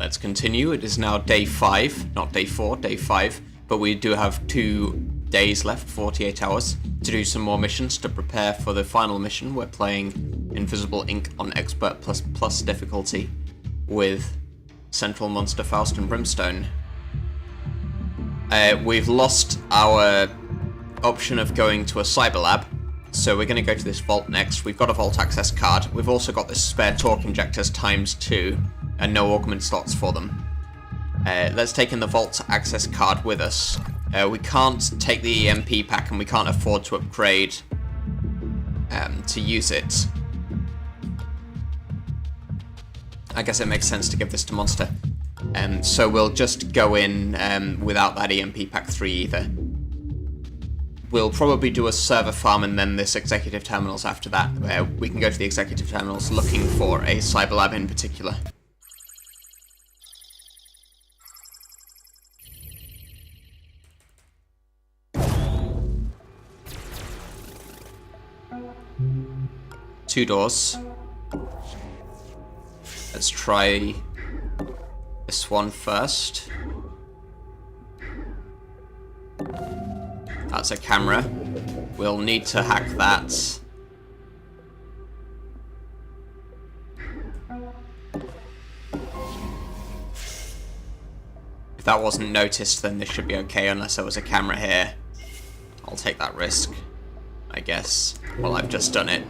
let's continue. It is now day 5, not day 4, day 5. But we do have 2 days left, 48 hours, to do some more missions to prepare for the final mission. We're playing Invisible Ink on Expert plus difficulty with Central Monster Faust and Brimstone. We've lost our option of going to a cyber lab, so we're going to go to this vault next. We've got a vault access card. We've also got this spare torque injectors ×2 and no augment slots for them. Let's take in the vault access card with us. We can't take the EMP pack and we can't afford to upgrade to use it. I guess it makes sense to give this to Monster. So we'll just go in without that EMP pack 3 either. We'll probably do a server farm and then this executive terminals after that. We can go to the executive terminals looking for a cyber lab in particular. Two doors. Let's try this one first. That's a camera. We'll need to hack that. If that wasn't noticed, then this should be okay unless there was a camera here. I'll take that risk, I guess. Well, I've just done it.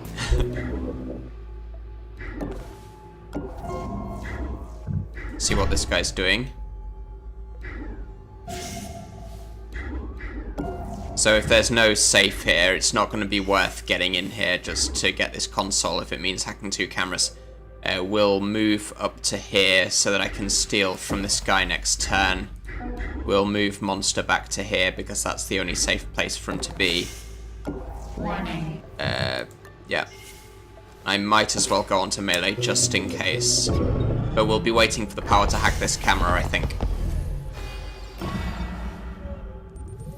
See what this guy's doing. So if there's no safe here, it's not going to be worth getting in here just to get this console if it means hacking 2 cameras. We'll move up to here so that I can steal from this guy next turn. We'll move Monster back to here because that's the only safe place for him to be. Warning. Yeah. I might as well go on to melee just in case. But we'll be waiting for the power to hack this camera, I think.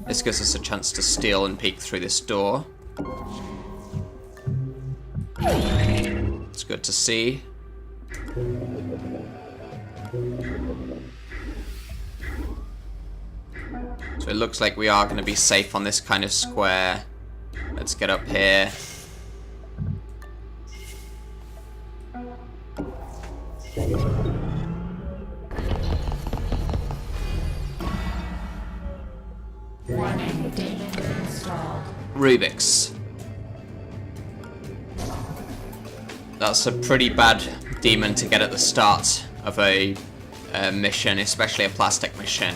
This gives us a chance to steal and peek through this door. It's good to see. So it looks like we are going to be safe on this kind of square. Let's get up here. Warning. Daemon installed. Rubik's. That's a pretty bad demon to get at the start of a mission, especially a plastic mission,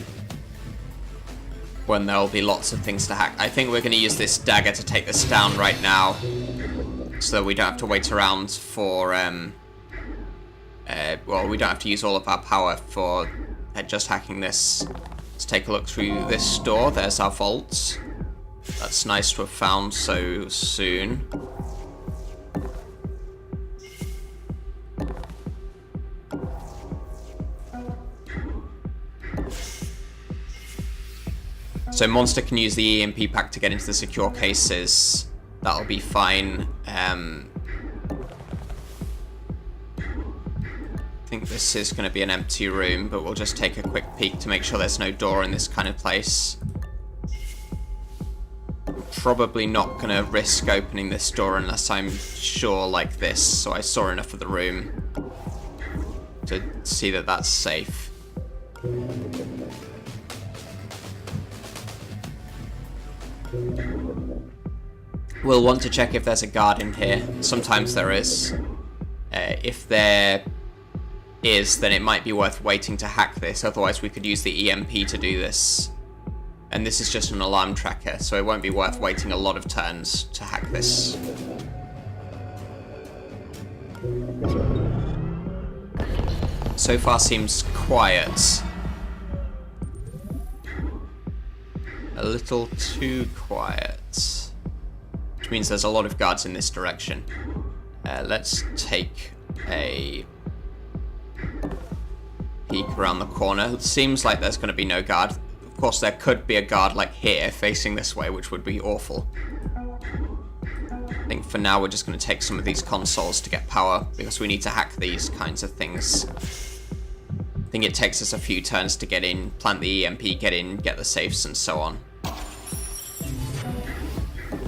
when there'll be lots of things to hack. I think we're going to use this dagger to take this down right now, so that we don't have to wait around for, well, we don't have to use all of our power for just hacking this. Let's take a look through this door. There's our vault. That's nice to have found so soon. So Monster can use the EMP pack to get into the secure cases. That'll be fine. I think this is going to be an empty room, but we'll just take a quick peek to make sure there's no door in this kind of place. Probably not going to risk opening this door unless I'm sure like this, so I saw enough of the room to see that that's safe. We'll want to check if there's a guard in here. Sometimes there is. If there is, then it might be worth waiting to hack this, otherwise we could use the EMP to do this. And this is just an alarm tracker, so it won't be worth waiting a lot of turns to hack this. So far seems quiet. A little too quiet. Which means there's a lot of guards in this direction. Let's take a peek around the corner. It seems like there's going to be no guard. Of course, there could be a guard like here, facing this way, which would be awful. I think for now we're just going to take some of these consoles to get power, because we need to hack these kinds of things. I think it takes us a few turns to get in, plant the EMP, get in, get the safes, and so on.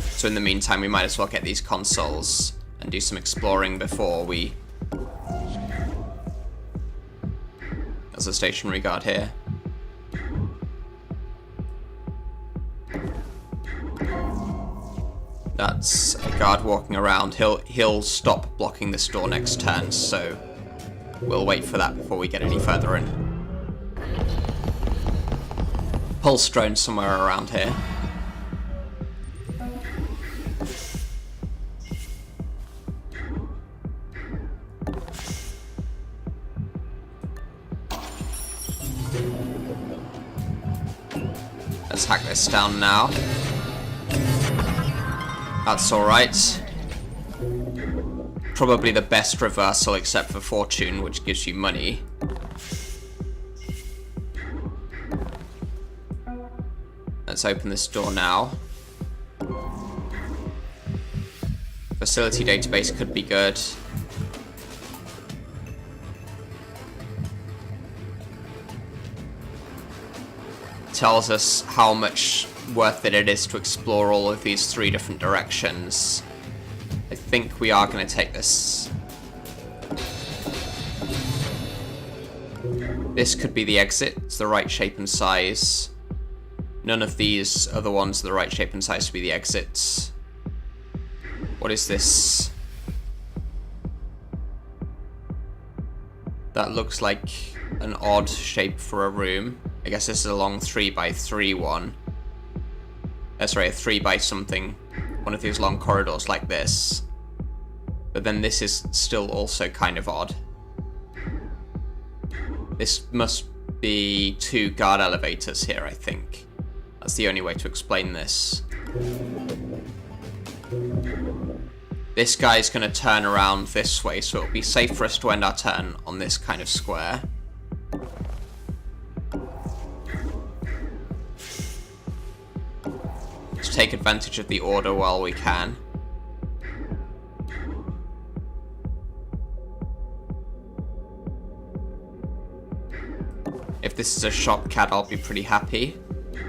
So in the meantime, we might as well get these consoles and do some exploring before we... There's a stationary guard here. That's a guard walking around. He'll stop blocking this door next turn, so we'll wait for that before we get any further in. Pulse drone somewhere around here. Let's hack this down now. That's alright. Probably the best reversal except for fortune, which gives you money. Let's open this door now. Facility database could be good. Tells us how much worth it is to explore all of these 3 different directions. I think we are going to take this. This could be the exit. It's the right shape and size. None of these are the ones the right shape and size to be the exits. What is this? That looks like an odd shape for a room. I guess this is a long 3x3 one. Sorry, a 3 by something. One of these long corridors like this. But then this is still also kind of odd. This must be 2 guard elevators here, I think. That's the only way to explain this. This guy's going to turn around this way, so it'll be safe for us to end our turn on this kind of square. Let's take advantage of the order while we can. If this is a shopcat, I'll be pretty happy.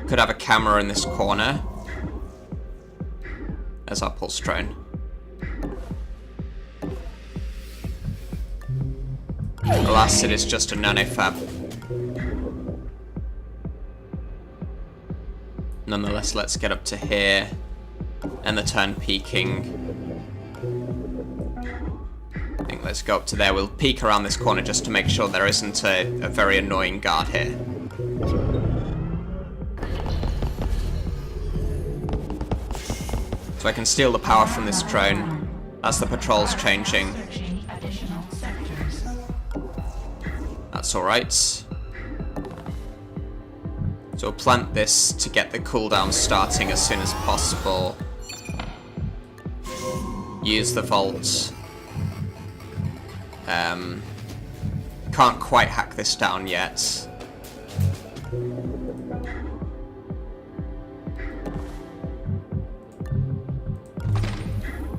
Could have a camera in this corner. There's our pulse drone. Alas, it is just a nanofab. Nonetheless, let's get up to here. And the turn peeking. I think let's go up to there. We'll peek around this corner just to make sure there isn't a very annoying guard here. So I can steal the power from this drone. That's the patrols changing. That's alright. So we'll plant this to get the cooldown starting as soon as possible. Use the vault. Can't quite hack this down yet.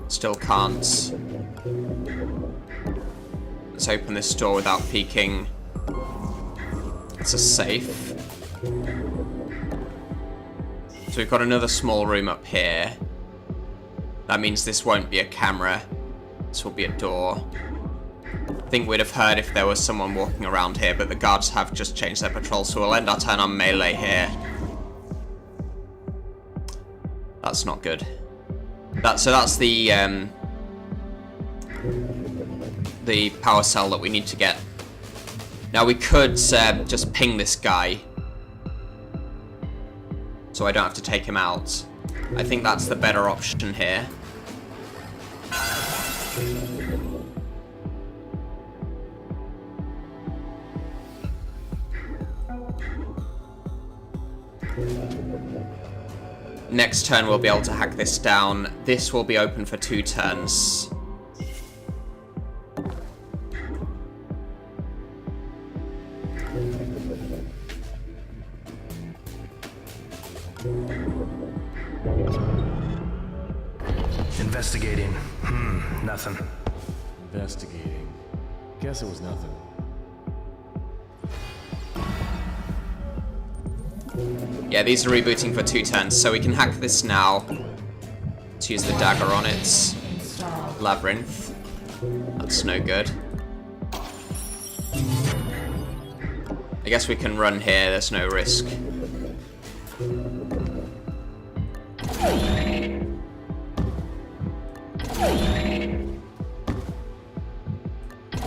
Still can't. Let's open this door without peeking. It's a safe. So we've got another small room up here. That means this won't be a camera. This will be a door. I think we'd have heard if there was someone walking around here, but the guards have just changed their patrol, so we'll end our turn on melee here. That's not good. So that's the power cell that we need to get. Now we could just ping this guy, so I don't have to take him out. I think that's the better option here. Next turn we'll be able to hack this down. This will be open for 2 turns. Investigating. Nothing. Investigating. Guess it was nothing. Yeah, these are rebooting for 2 turns, so we can hack this now. Let's use the dagger on it. Labyrinth. That's no good. I guess we can run here, there's no risk.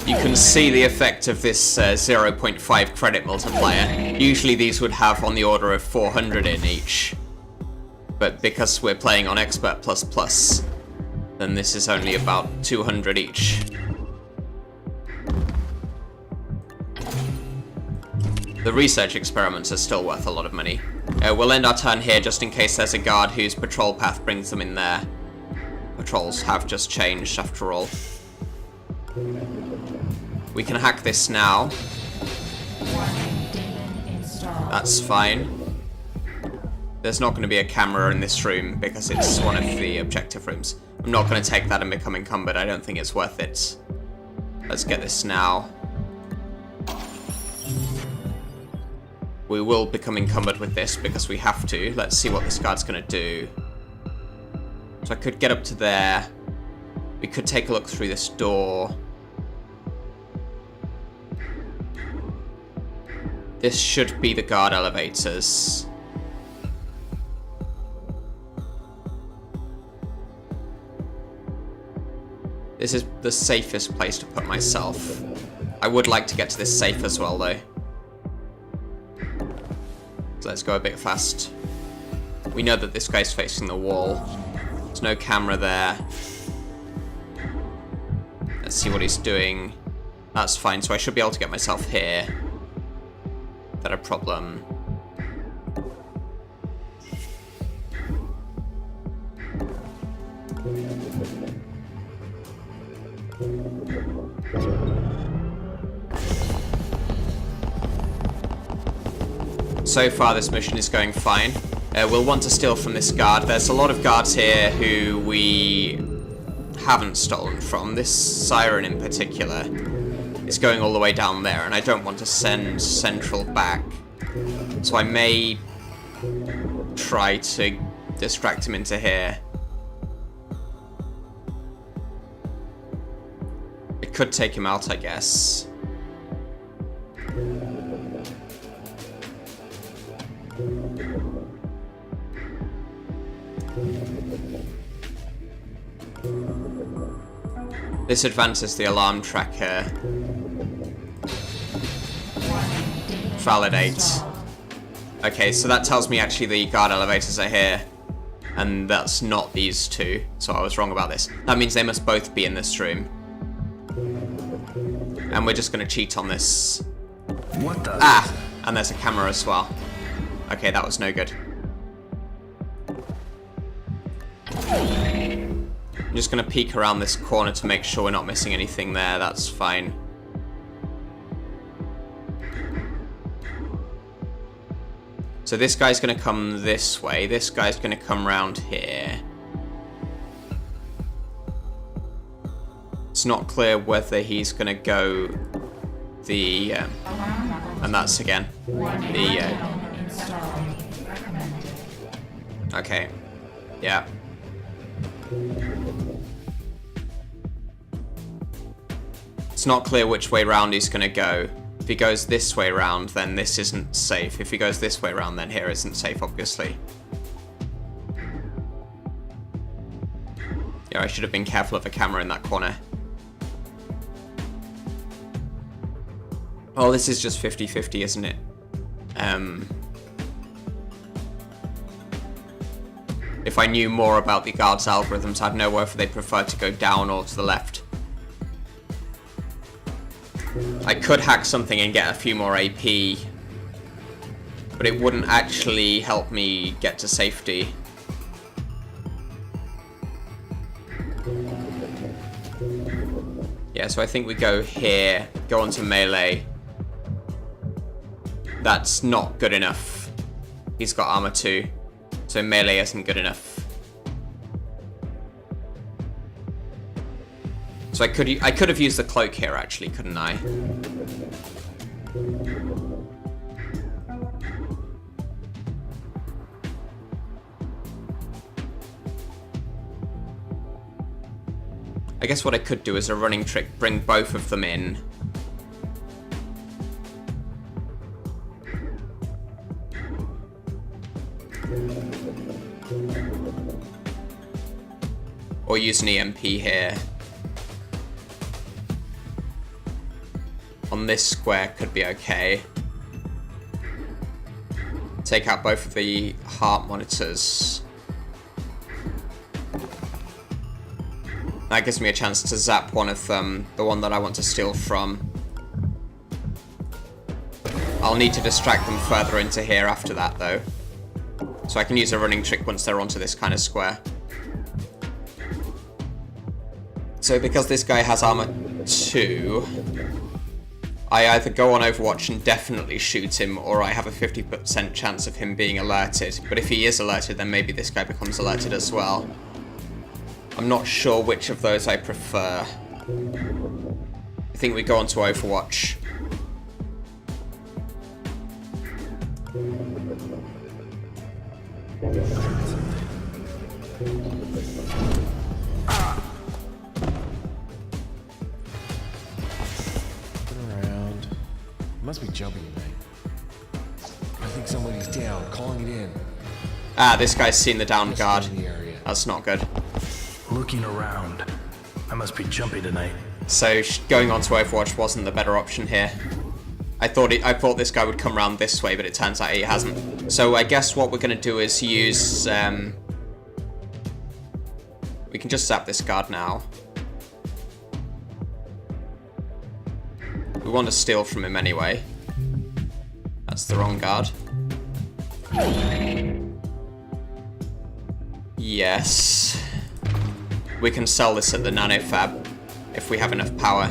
You can see the effect of this 0.5 credit multiplier. Usually these would have on the order of 400 in each. But because we're playing on Expert++, then this is only about 200 each. The research experiments are still worth a lot of money. We'll end our turn here just in case there's a guard whose patrol path brings them in there. Patrols have just changed after all. We can hack this now. That's fine. There's not going to be a camera in this room because it's one of the objective rooms. I'm not going to take that and become encumbered. I don't think it's worth it. Let's get this now. We will become encumbered with this because we have to. Let's see what this guard's going to do. So I could get up to there. We could take a look through this door. This should be the guard elevators. This is the safest place to put myself. I would like to get to this safe as well, though. So let's go a bit fast. We know that this guy's facing the wall. There's no camera there. Let's see what he's doing. That's fine, so I should be able to get myself here. Is that a problem? So far this mission is going fine. We'll want to steal from this guard. There's a lot of guards here who we haven't stolen from. This siren in particular is going all the way down there, and I don't want to send Central back. So I may try to distract him into here. It could take him out, I guess. This advances the alarm tracker. Validate. Okay, so that tells me actually the guard elevators are here. And that's not these two, so I was wrong about this. That means they must both be in this room. And we're just going to cheat on this. What the? Ah! And there's a camera as well. Okay, that was no good. I'm just going to peek around this corner to make sure we're not missing anything there. That's fine. So this guy's going to come this way. This guy's going to come round here. It's not clear whether he's going to go the... and that's again. The... okay. Yeah. It's not clear which way round he's going to go. If he goes this way round, then this isn't safe. If he goes this way round, then here isn't safe, obviously. Yeah, I should have been careful of a camera in that corner. Oh, this is just 50-50, isn't it? If I knew more about the guards' algorithms, I'd know whether they prefer to go down or to the left. I could hack something and get a few more AP, but it wouldn't actually help me get to safety. Yeah, so I think we go here, go on to melee. That's not good enough. He's got armor too, so melee isn't good enough. So I could have used the cloak here actually, couldn't I? I guess what I could do is a running trick, bring both of them in. Or use an EMP here. On this square could be okay. Take out both of the heart monitors. That gives me a chance to zap one of them, the one that I want to steal from. I'll need to distract them further into here after that though. So I can use a running trick once they're onto this kind of square. So because this guy has armor 2, I either go on Overwatch and definitely shoot him, or I have a 50% chance of him being alerted. But if he is alerted, then maybe this guy becomes alerted as well. I'm not sure which of those I prefer. I think we go on to Overwatch. Around. Must be jumping tonight. I think somebody's down. Calling it in. Ah, this guy's seen the down guard. In the area. That's not good. Looking around. I must be jumpy tonight. So going on to Overwatch wasn't the better option here. I thought this guy would come around this way, but it turns out he hasn't. So I guess what we're going to do is use... we can just zap this guard now. We want to steal from him anyway. That's the wrong guard. Yes. We can sell this at the nanofab if we have enough power.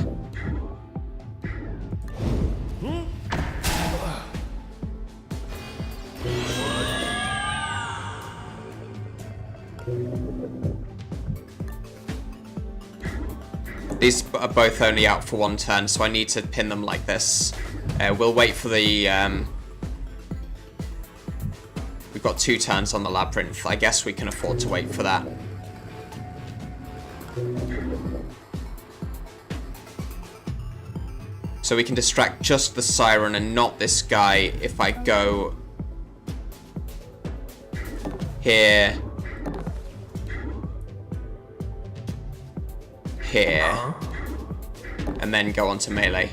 These are both only out for one turn, so I need to pin them like this. We'll wait for the... We've got 2 turns on the labyrinth. I guess we can afford to wait for that. So we can distract just the siren and not this guy if I go here, here, and then go on to melee.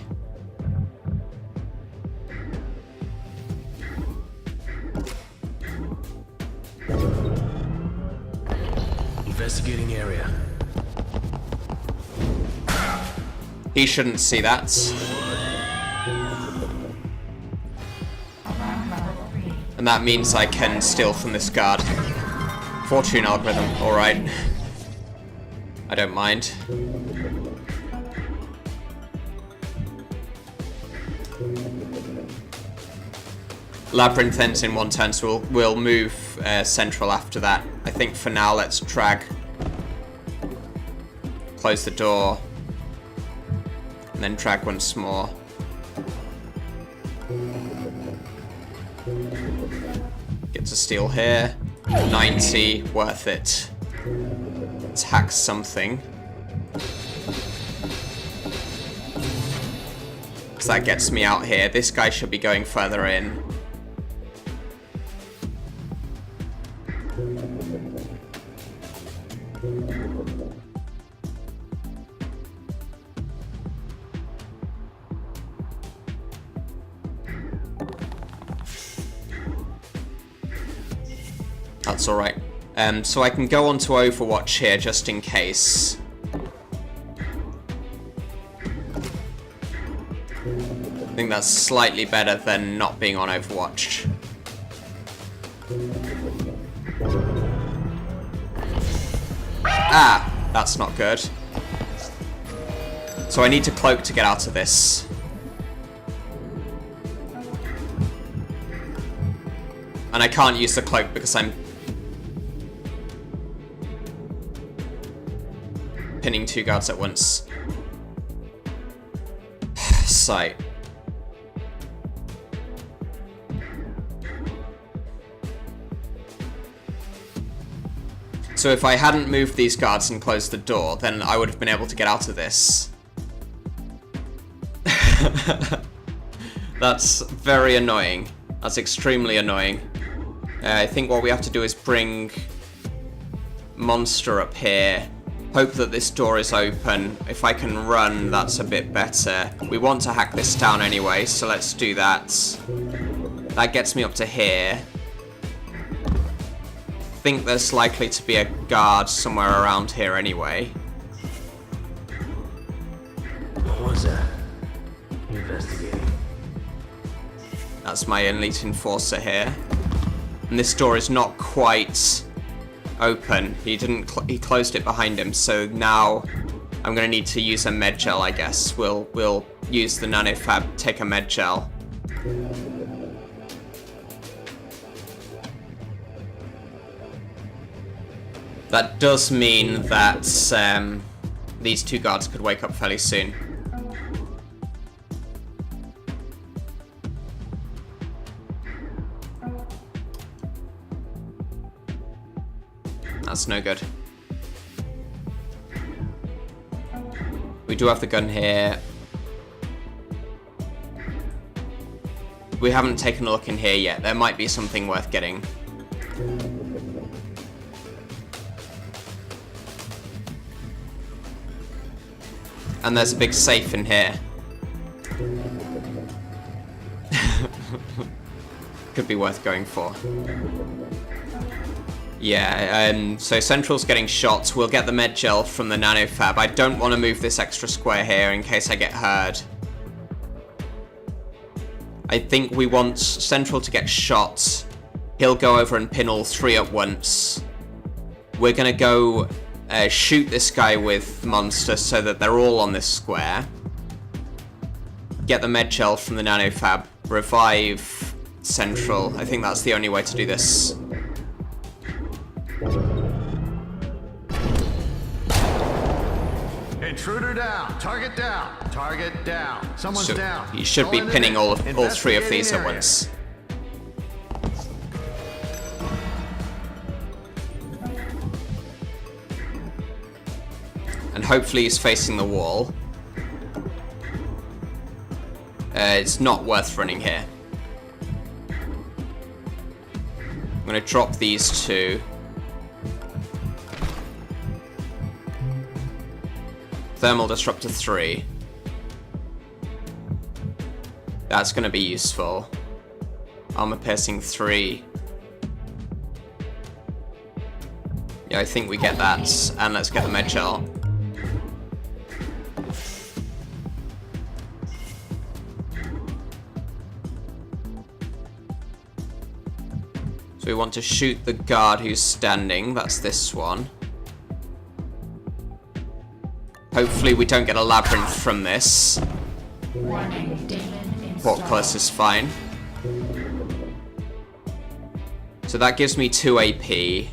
Investigating area. He shouldn't see that. And that means I can steal from this guard. Fortune algorithm, alright. I don't mind. Labyrinth ends in 1 turn, so we'll move central after that. I think for now let's drag. Close the door. And then drag once more. Get to steal here. 90, worth it. Let's hack something. Because that gets me out here. This guy should be going further in. That's alright. So I can go on to Overwatch here just in case. I think that's slightly better than not being on Overwatch. Ah, that's not good. So I need to cloak to get out of this. And I can't use the cloak because I'm pinning 2 guards at once. Sight. So if I hadn't moved these guards and closed the door, then I would have been able to get out of this. That's very annoying. That's extremely annoying. I think what we have to do is bring Monster up here. Hope that this door is open. If I can run, that's a bit better. We want to hack this down anyway, so let's do that. That gets me up to here. I think there's likely to be a guard somewhere around here anyway. What was that? Investigating. That's my elite enforcer here. And this door is not quite open. He closed it behind him, so now I'm gonna need to use a med gel, I guess. We'll use the nanofab, take a med gel. That does mean that these two guards could wake up fairly soon. That's no good. We do have the gun here. We haven't taken a look in here yet. There might be something worth getting. And there's a big safe in here. Could be worth going for. Yeah, so Central's getting shot. We'll get the med gel from the nanofab. I don't want to move this extra square here in case I get heard. I think we want Central to get shot. He'll go over and pin all three at once. We're gonna go shoot this guy with Monster so that they're all on this square. Get the med gel from the nanofab. Revive Central. I think that's the only way to do this. Intruder down. Target down. Target down. Someone's So down. you should be Calling pinning in. all three of these at Investigating area. once. And hopefully he's facing the wall. It's not worth running here. I'm gonna drop these two. Thermal Disruptor 3. That's gonna be useful. Armor Piercing 3. Yeah, I think we get that. And let's get the med gel. So we want to shoot the guard who's standing. That's this one. Hopefully we don't get a labyrinth from this. Warning, Daemon Portcullis is fine. So that gives me 2 AP.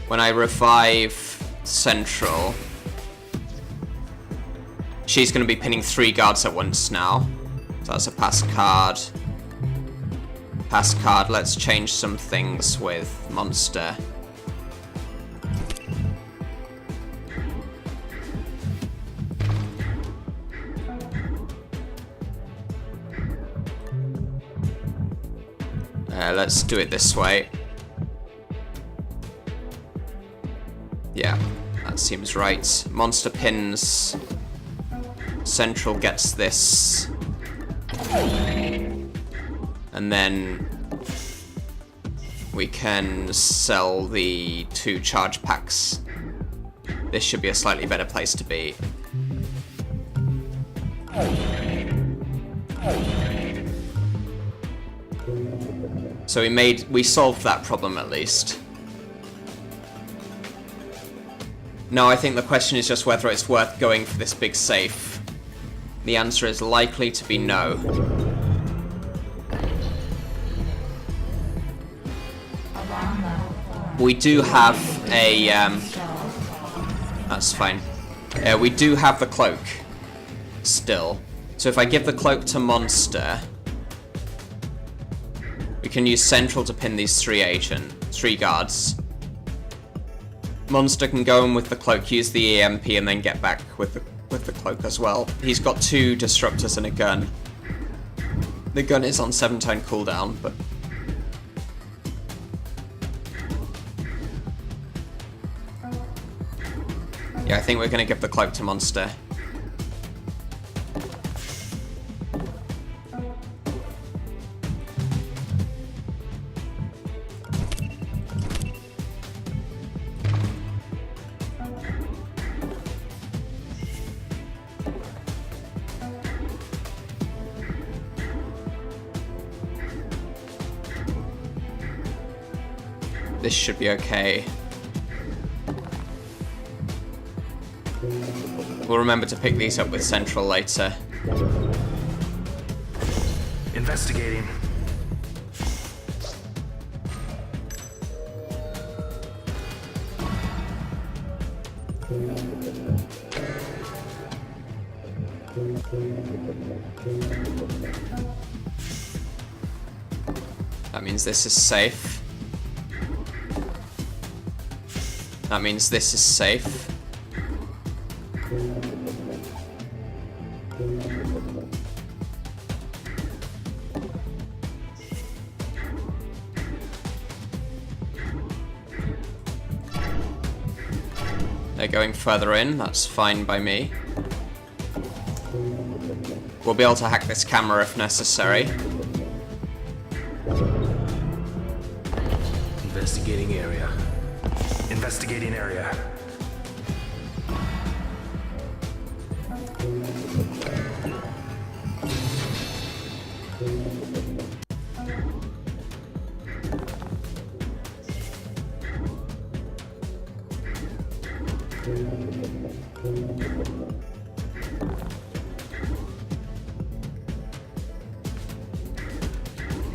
When I revive Central, she's going to be pinning 3 guards at once now. So that's a pass card. Pass card. Let's change some things with Monster. Let's do it this way. Yeah, that seems right. Monster pins. Central gets this. And then we can sell the 2 charge packs. This should be a slightly better place to be. So we solved that problem at least. Now I think the question is just whether it's worth going for this big safe. The answer is likely to be no. Alarm level 4. We do have a that's fine. We do have the cloak still. So if I give the cloak to Monster, We can use Central to pin these three guards. Monster can go in with the cloak, use the EMP, and then get back with the cloak as well. He's got 2 disruptors and a gun. The gun is on 7-turn cooldown, but... yeah, I think we're gonna give the cloak to Monster. This should be okay. We'll remember to pick these up with Central later. Investigating. That means this is safe. That means this is safe. They're going further in, that's fine by me. We'll be able to hack this camera if necessary. Investigating area. Investigating area.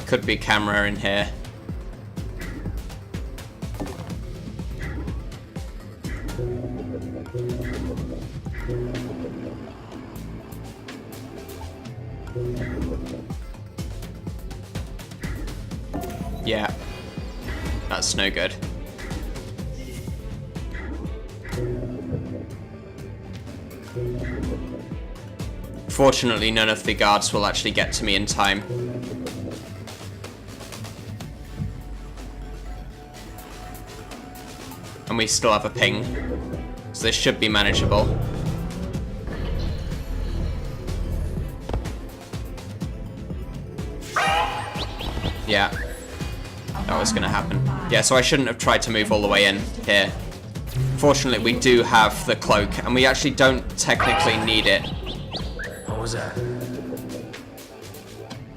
Could be camera in here. Yeah, that's no good. Fortunately, none of the guards will actually get to me in time. And we still have a ping, so this should be manageable. Yeah, that was gonna happen. Yeah, so I shouldn't have tried to move all the way in here. Fortunately, we do have the cloak, and we actually don't technically need it. What was that?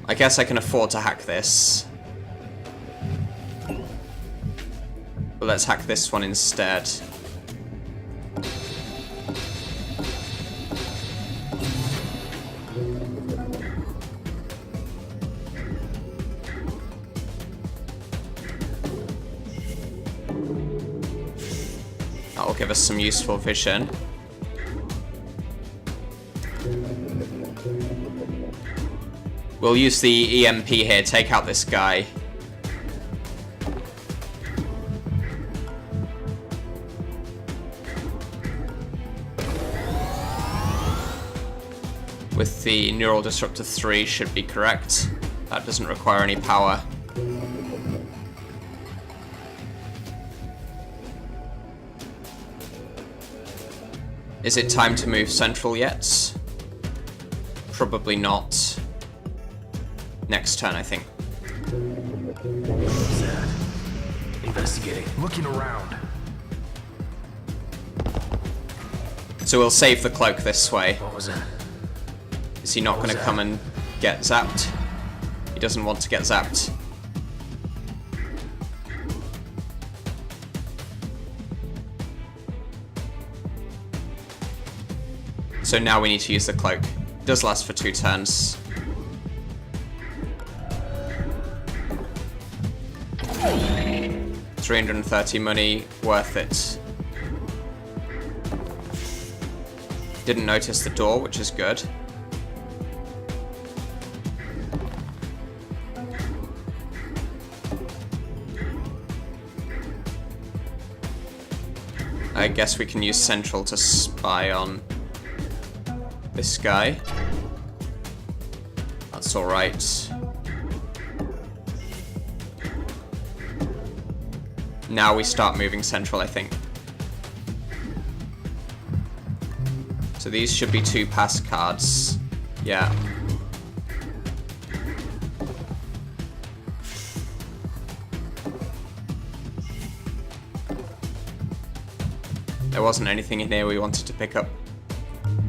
I guess I can afford to hack this. But let's hack this one instead. That'll give us some useful vision. We'll use the EMP here, take out this guy. With the Neural Disruptor 3 should be correct. That doesn't require any power. Is it time to move Central yet? Probably not. Next turn, I think. What's that? Investigating. Looking around. So we'll save the cloak this way. What was that? Is he not going to come and get zapped? He doesn't want to get zapped. So now we need to use the cloak. It does last for 2 turns. $330 money, worth it. Didn't notice the door, which is good. I guess we can use Central to spy on this guy. That's alright. Now we start moving Central, I think. So these should be 2 pass cards. Yeah. There wasn't anything in here we wanted to pick up.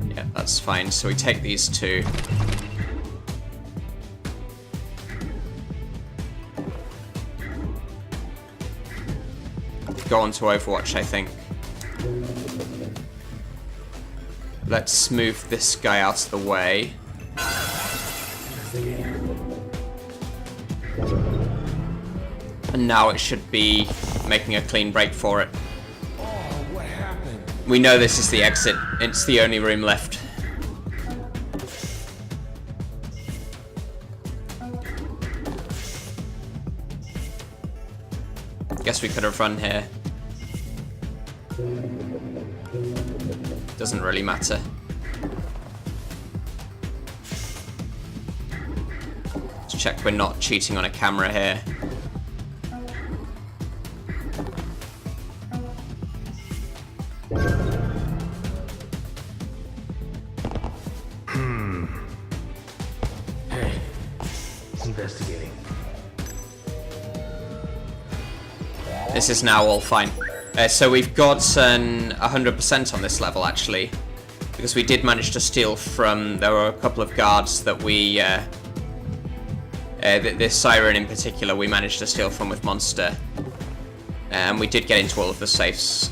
Yeah, that's fine. So we take these 2. Go on to Overwatch, I think. Let's move this guy out of the way. And now it should be making a clean break for it. Oh, what happened? We know this is the exit. It's the only room left. Guess we could have run here. Doesn't really matter. Let's check we're not cheating on a camera here. Hey, investigating. This is now all fine. So we've got 100% on this level, actually. Because we did manage to steal from... There were a couple of guards that we... this Siren in particular, we managed to steal from with Monster. And we did get into all of the safes.